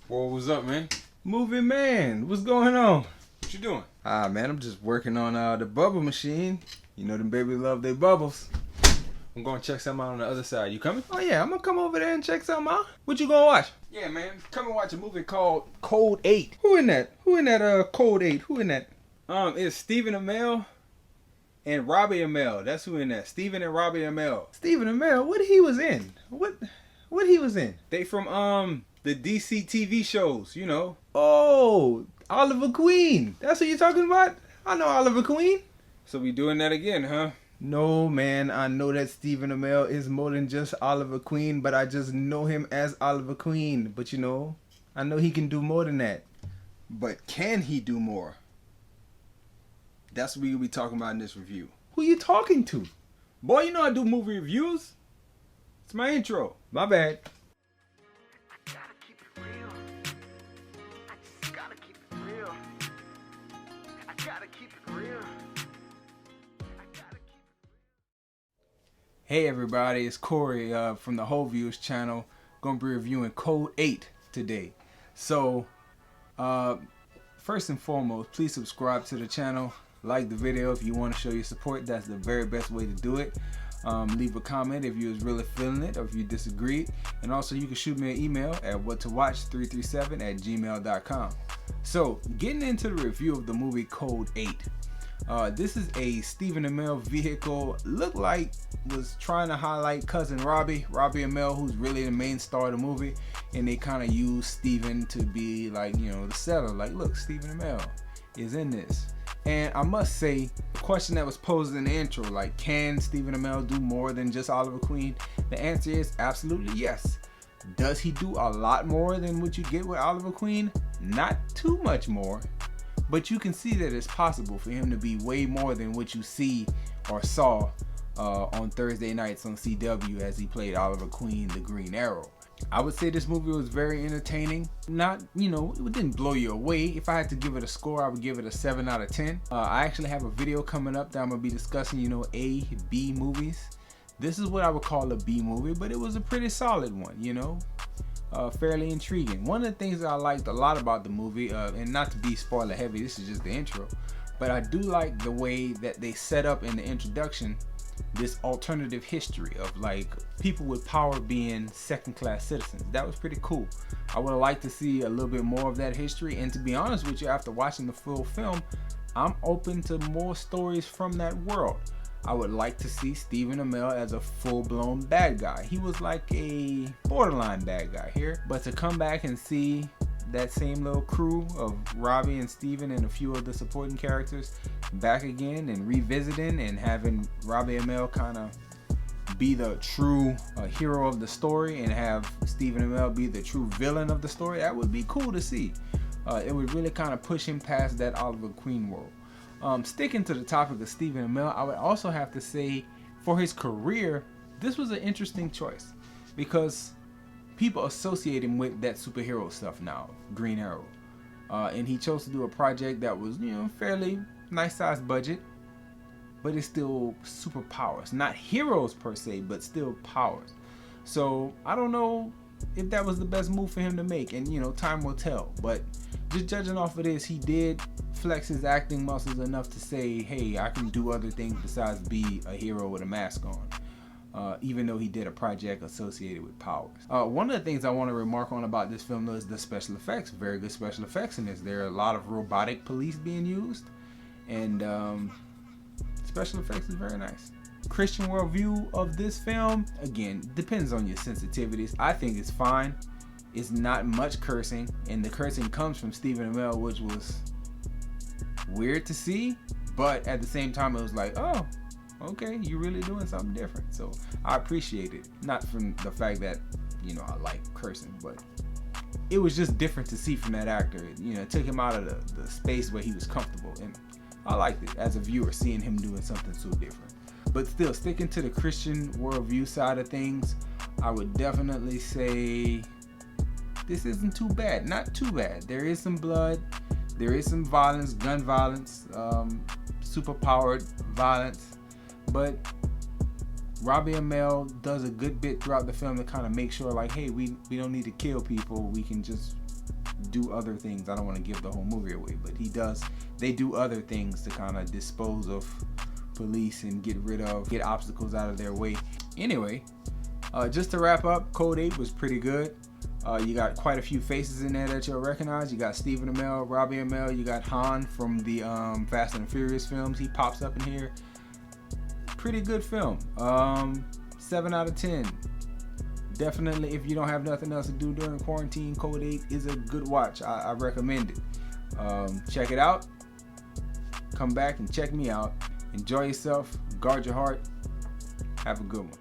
Well, what's up, man? Movie man, what's going on? What you doing? Man, I'm just working on the bubble machine. You know them baby love their bubbles. I'm going to check something out on the other side. You coming? Oh yeah, I'm gonna come over there and check something out. What you gonna watch? Yeah, man. Come and watch a movie called Code 8. Who in that? Code 8? Who in that? It's Stephen Amell and Robbie Amell. That's who in that. Stephen and Robbie Amell. Stephen Amell. What he was in? What he was in? They from the DC TV shows, you know. Oh, Oliver Queen. That's what you're talking about? I know Oliver Queen. So we doing that again, huh? No, man, I know that Stephen Amell is more than just Oliver Queen, but I just know him as Oliver Queen. But you know, I know he can do more than that. But can he do more? That's what we'll be talking about in this review. Who you talking to? Boy, you know I do movie reviews. It's my intro. My bad. Hey everybody, it's Corey from the Whole Views channel. Gonna be reviewing Code 8 today. So, first and foremost, please subscribe to the channel. Like the video if you want to show your support. That's the very best way to do it. Leave a comment if you was really feeling it or if you disagreed. And also you can shoot me an email at whattowatch337@gmail.com. So, getting into the review of the movie Code 8. This is a Stephen Amell vehicle. Looked like was trying to highlight cousin Robbie Amell, who's really the main star of the movie, and they kind of use Stephen to be like, you know, the seller. Like, look, Stephen Amell is in this. And I must say, the question that was posed in the intro, like, can Stephen Amell do more than just Oliver Queen? The answer is absolutely yes. Does he do a lot more than what you get with Oliver Queen? Not too much more. But you can see that it's possible for him to be way more than what you see or saw on Thursday nights on CW as he played Oliver Queen, the Green Arrow. I would say this movie was very entertaining. Not, you know, it didn't blow you away. If I had to give it a score, I would give it a 7 out of 10. I actually have a video coming up that I'm going to be discussing, you know, A, B movies. This is what I would call a B movie, but it was a pretty solid one, you know. Fairly intriguing. One of the things that I liked a lot about the movie, and not to be spoiler heavy, this is just the intro, but I do like the way that they set up in the introduction this alternative history of like people with power being second-class citizens. That was pretty cool. I would have liked to see a little bit more of that history, and to be honest with you, after watching the full film, I'm open to more stories from that world. I would like to see Stephen Amell as a full-blown bad guy. He was like a borderline bad guy here. But to come back and see that same little crew of Robbie and Stephen and a few of the supporting characters back again and revisiting and having Robbie Amell kind of be the true hero of the story and have Stephen Amell be the true villain of the story, that would be cool to see. It would really kind of push him past that Oliver Queen world. Sticking to the topic of Stephen Amell, I would also have to say for his career, this was an interesting choice because people associate him with that superhero stuff now, Green Arrow. And he chose to do a project that was, you know, fairly nice sized budget, but it's still superpowers. Not heroes per se, but still powers. So I don't know if that was the best move for him to make, and you know, time will tell. But just judging off of this, he did flex his acting muscles enough to say, hey, I can do other things besides be a hero with a mask on, even though he did a project associated with powers. One of the things I want to remark on about this film though is the special effects. Very good special effects in this. There are a lot of robotic police being used, and special effects is very nice. Christian worldview of this film, again, depends on your sensitivities. I think it's fine. It's not much cursing, and the cursing comes from Stephen Amell, which was weird to see, but at the same time it was like, oh, okay, you're really doing something different. So I appreciate it. Not from the fact that, you know, I like cursing, but it was just different to see from that actor. You know, it took him out of the space where he was comfortable, and I liked it as a viewer, seeing him doing something so different. But still, sticking to the Christian worldview side of things, I would definitely say this isn't too bad. Not too bad. There is some blood, there is some violence, gun violence, super-powered violence, but Robbie Amell does a good bit throughout the film to kind of make sure, like, hey, we don't need to kill people. We can just do other things. I don't want to give the whole movie away, but they do other things to kind of dispose of police and get obstacles out of their way. Anyway, just to wrap up, Code 8 was pretty good. You got quite a few faces in there that you'll recognize. You got Stephen Amell, Robbie Amell, you got Han from the Fast and Furious films. He pops up in here. Pretty good film. 7 out of 10. Definitely, if you don't have nothing else to do during quarantine, Code 8 is a good watch. I recommend it. Check it out. Come back and check me out. Enjoy yourself. Guard your heart. Have a good one.